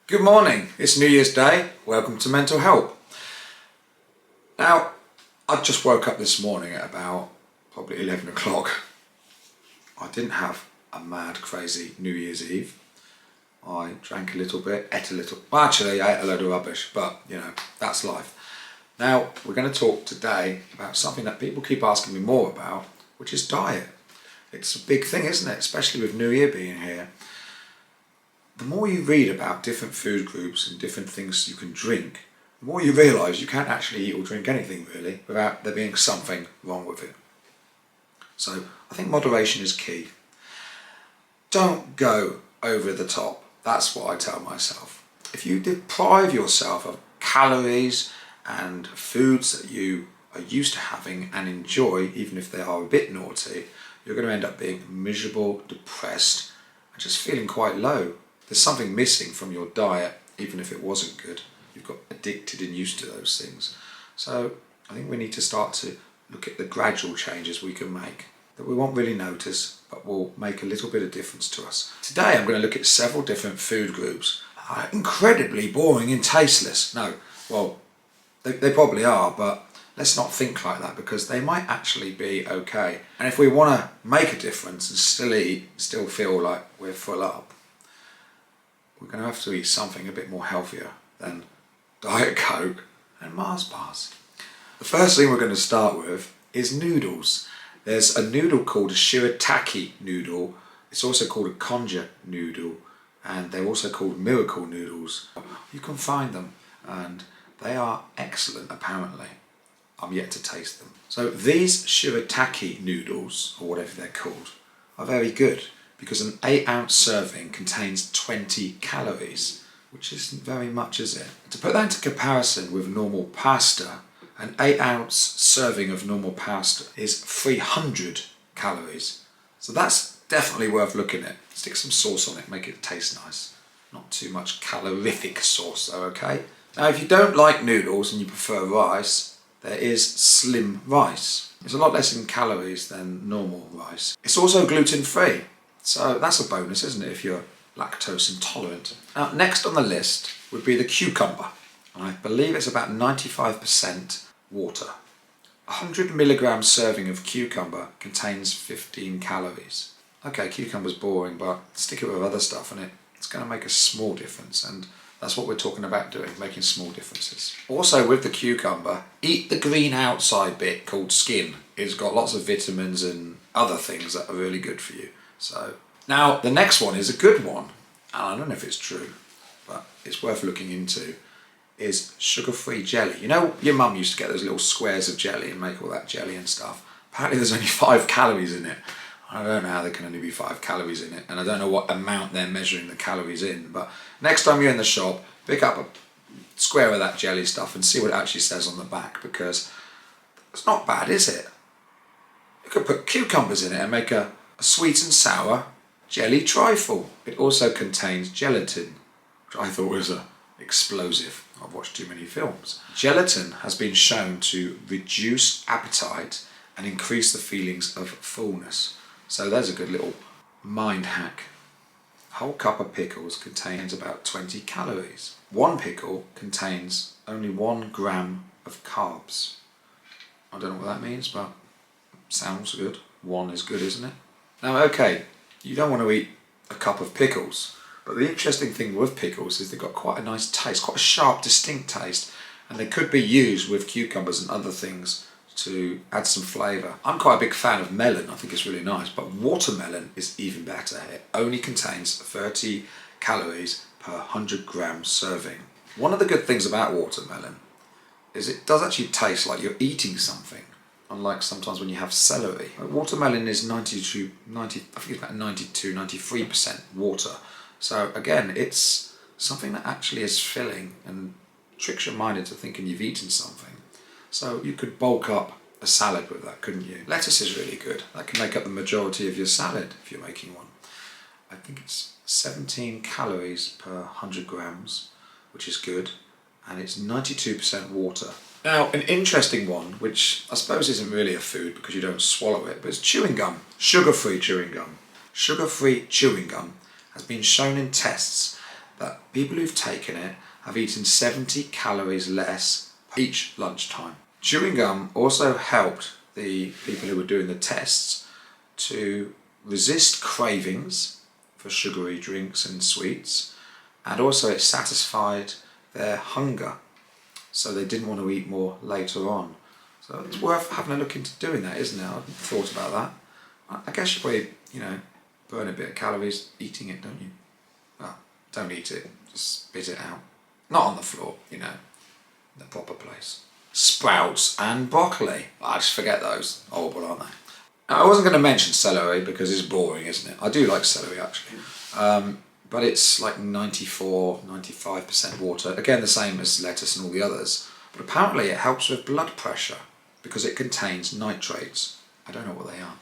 Good morning, it's New Year's Day, welcome to Mental Help. Now, I just woke up this morning at about probably 11 o'clock. I didn't have a mad, crazy New Year's Eve. I drank a little bit, ate a little, well actually I ate a load of rubbish, but you know, that's life. Now, we're going to talk today about something that people keep asking me more about, which is diet. It's a big thing, isn't it? Especially with New Year being here. The more you read about different food groups and different things you can drink, the more you realise you can't actually eat or drink anything really without there being something wrong with it. So I think moderation is key. Don't go over the top. That's what I tell myself. If you deprive yourself of calories and foods that you are used to having and enjoy, even if they are a bit naughty, you're going to end up being miserable, depressed, and just feeling quite low. There's something missing from your diet, even if it wasn't good. You've got addicted and used to those things. So I think we need to start to look at the gradual changes we can make that we won't really notice, but will make a little bit of difference to us. Today I'm going to look at several different food groups that are incredibly boring and tasteless. No, well, they probably are, but let's not think like that because they might actually be okay. And if we want to make a difference and still eat, still feel like we're full up, we're going to have to eat something a bit more healthier than Diet Coke and Mars bars. The first thing we're going to start with is noodles. There's a noodle called a shirataki noodle. It's also called a konja noodle, and they're also called miracle noodles. You can find them and they are excellent apparently. I'm yet to taste them. So these shirataki noodles, or whatever they're called, are very good because an 8-ounce serving contains 20 calories, which isn't very much, is it? To put that into comparison with normal pasta, an 8-ounce serving of normal pasta is 300 calories. So that's definitely worth looking at. Stick some sauce on it, make it taste nice. Not too much calorific sauce though, okay? Now if you don't like noodles and you prefer rice, there is slim rice. It's a lot less in calories than normal rice. It's also gluten-free. So that's a bonus, isn't it, if you're lactose intolerant. Now, next on the list would be the cucumber. And I believe it's about 95% water. 100 milligram serving of cucumber contains 15 calories. Okay, cucumber's boring, but stick it with other stuff and it's going to make a small difference. And that's what we're talking about doing, making small differences. Also with the cucumber, eat the green outside bit called skin. It's got lots of vitamins and other things that are really good for you. So now the next one is a good one, and I don't know if it's true, but it's worth looking into, is sugar-free jelly. You know, your mum used to get those little squares of jelly and make all that jelly and stuff. Apparently there's only 5 calories in it. I don't know how there can only be 5 calories in it, and I don't know what amount they're measuring the calories in, but next time you're in the shop, pick up a square of that jelly stuff and see what it actually says on the back, because it's not bad, is it? You could put cucumbers in it and make a sweet and sour jelly trifle. It also contains gelatin, which I thought was explosive. I've watched too many films. Gelatin has been shown to reduce appetite and increase the feelings of fullness. So there's a good little mind hack. A whole cup of pickles contains about 20 calories. One pickle contains only 1 gram of carbs. I don't know what that means, but sounds good. 1 is good, isn't it? Now, okay, you don't want to eat a cup of pickles, but the interesting thing with pickles is they've got quite a nice taste, quite a sharp, distinct taste, and they could be used with cucumbers and other things to add some flavour. I'm quite a big fan of melon, I think it's really nice, but watermelon is even better. It only contains 30 calories per 100 grams serving. One of the good things about watermelon is it does actually taste like you're eating something. Unlike sometimes when you have celery. Watermelon is 93% water. So again, it's something that actually is filling and tricks your mind into thinking you've eaten something. So you could bulk up a salad with that, couldn't you? Lettuce is really good. That can make up the majority of your salad if you're making one. I think it's 17 calories per 100 grams, which is good. And it's 92% water. Now, an interesting one, which I suppose isn't really a food because you don't swallow it, but it's chewing gum. Sugar-free chewing gum. Sugar-free chewing gum has been shown in tests that people who've taken it have eaten 70 calories less each lunchtime. Chewing gum also helped the people who were doing the tests to resist cravings for sugary drinks and sweets, and also it satisfied their hunger, so they didn't want to eat more later on. So it's worth having a look into doing that, isn't it? I hadn't thought about that. I guess you probably, burn a bit of calories eating it, don't you? Well, don't eat it, just spit it out. Not on the floor, in the proper place. Sprouts and broccoli. I just forget those. Horrible, aren't they? Now, I wasn't going to mention celery because it's boring, isn't it? I do like celery actually. But it's like 94-95% water. Again, the same as lettuce and all the others. But apparently it helps with blood pressure because it contains nitrates. I don't know what they are,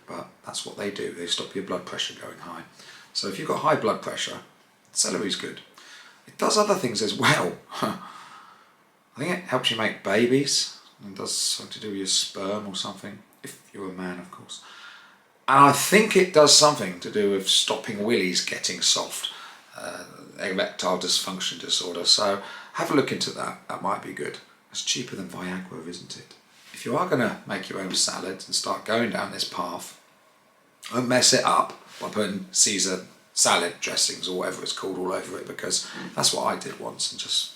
but that's what they do. They stop your blood pressure going high. So if you've got high blood pressure, celery's good. It does other things as well. I think it helps you make babies. It does something to do with your sperm or something, if you're a man, of course. And I think it does something to do with stopping willies getting soft, erectile dysfunction disorder. So have a look into that. That might be good. It's cheaper than Viagra, isn't it? If you are going to make your own salads and start going down this path, don't mess it up by putting Caesar salad dressings or whatever it's called all over it, because that's what I did once and just,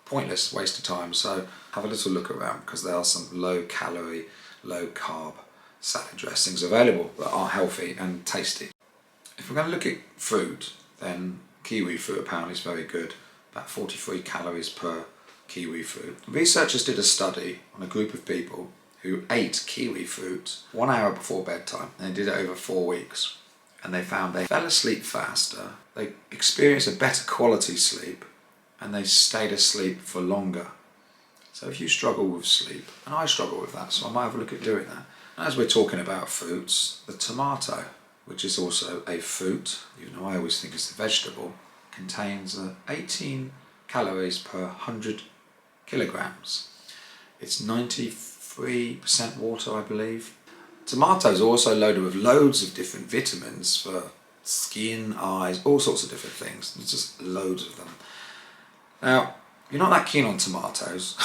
pointless waste of time. So have a little look around, because there are some low calorie, low carb salad dressings available that are healthy and tasty. If we're going to look at fruit, then kiwi fruit apparently is very good, about 43 calories per kiwi fruit. Researchers did a study on a group of people who ate kiwi fruit 1 hour before bedtime, and they did it over 4 weeks. And they found they fell asleep faster, they experienced a better quality sleep, and they stayed asleep for longer. So if you struggle with sleep, and I struggle with that, so I might have a look at doing that. As we're talking about fruits, the tomato, which is also a fruit, even though I always think it's a vegetable, contains 18 calories per 100 kilograms. It's 93% water, I believe. Tomatoes are also loaded with loads of different vitamins for skin, eyes, all sorts of different things. There's just loads of them. Now, you're not that keen on tomatoes.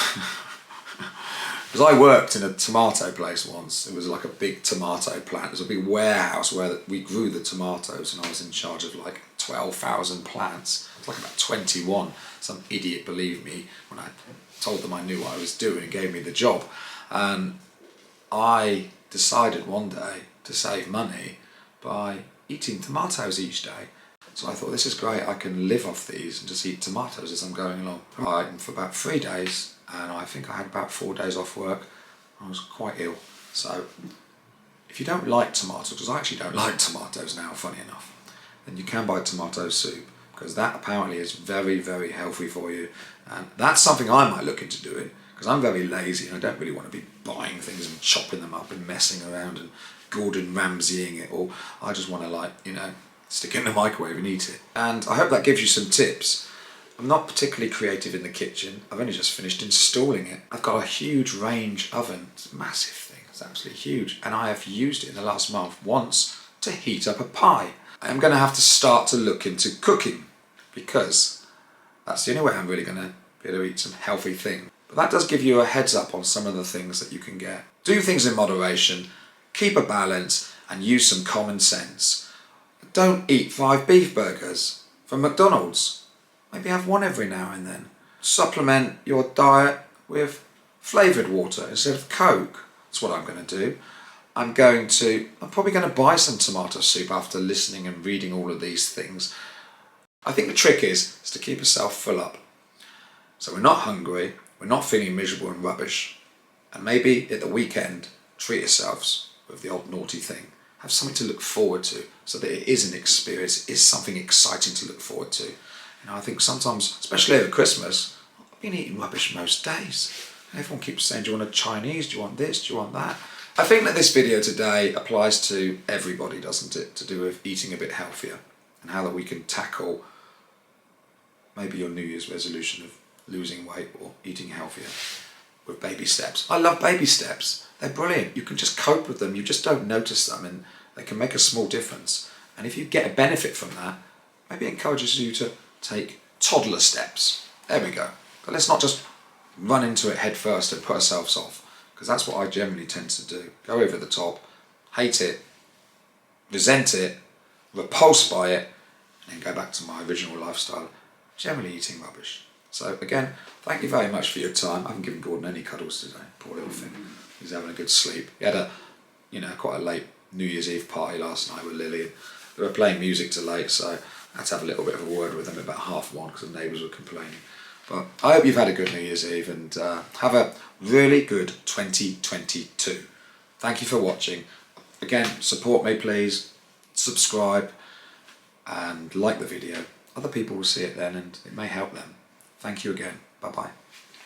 Because I worked in a tomato place once. It was like a big tomato plant. It was a big warehouse where we grew the tomatoes, and I was in charge of like 12,000 plants. It was like about 21. Some idiot believed me when I told them I knew what I was doing and gave me the job. And I decided one day to save money by eating tomatoes each day. So I thought, this is great, I can live off these and just eat tomatoes as I'm going along. I ate them for about 3 days, and I think I had about 4 days off work. I was quite ill. So if you don't like tomatoes, because I actually don't like tomatoes now, funny enough, then you can buy tomato soup, because that apparently is very, very healthy for you. And that's something I might look into doing, because I'm very lazy and I don't really want to be buying things and chopping them up and messing around and Gordon Ramsaying it all. I just want to stick it in the microwave and eat it. And I hope that gives you some tips. I'm not particularly creative in the kitchen. I've only just finished installing it. I've got a huge range oven. It's a massive thing. It's absolutely huge. And I have used it in the last month once to heat up a pie. I am going to have to start to look into cooking, because that's the only way I'm really going to be able to eat some healthy things. But that does give you a heads up on some of the things that you can get. Do things in moderation, keep a balance, and use some common sense. Don't eat 5 beef burgers from McDonald's. Maybe have one every now and then. Supplement your diet with flavoured water instead of Coke. That's what I'm going to do. I'm probably going to buy some tomato soup after listening and reading all of these things. I think the trick is to keep yourself full up. So we're not hungry, we're not feeling miserable and rubbish. And maybe at the weekend, treat yourselves with the old naughty thing. Have something to look forward to, so that it is an experience, it is something exciting to look forward to. I think sometimes, especially over Christmas, I've been eating rubbish most days. Everyone keeps saying, do you want a Chinese, do you want this, do you want that? I think that this video today applies to everybody, doesn't it? To do with eating a bit healthier, and how that we can tackle maybe your New Year's resolution of losing weight or eating healthier with baby steps. I love baby steps. They're brilliant. You can just cope with them. You just don't notice them, and they can make a small difference. And if you get a benefit from that, maybe it encourages you to take toddler steps. There we go. But let's not just run into it head first and put ourselves off, because that's what I generally tend to do. Go over the top, hate it, resent it, repulsed by it, and then go back to my original lifestyle, generally eating rubbish. So again, thank you very much for your time. I haven't given Gordon any cuddles today, poor little thing. He's having a good sleep. He had a, quite a late New Year's Eve party last night with Lily. They were playing music till late, so I had to have a little bit of a word with them about 1:30 because the neighbours were complaining. But I hope you've had a good New Year's Eve and have a really good 2022. Thank you for watching. Again, support me please, subscribe and like the video. Other people will see it then and it may help them. Thank you again. Bye bye.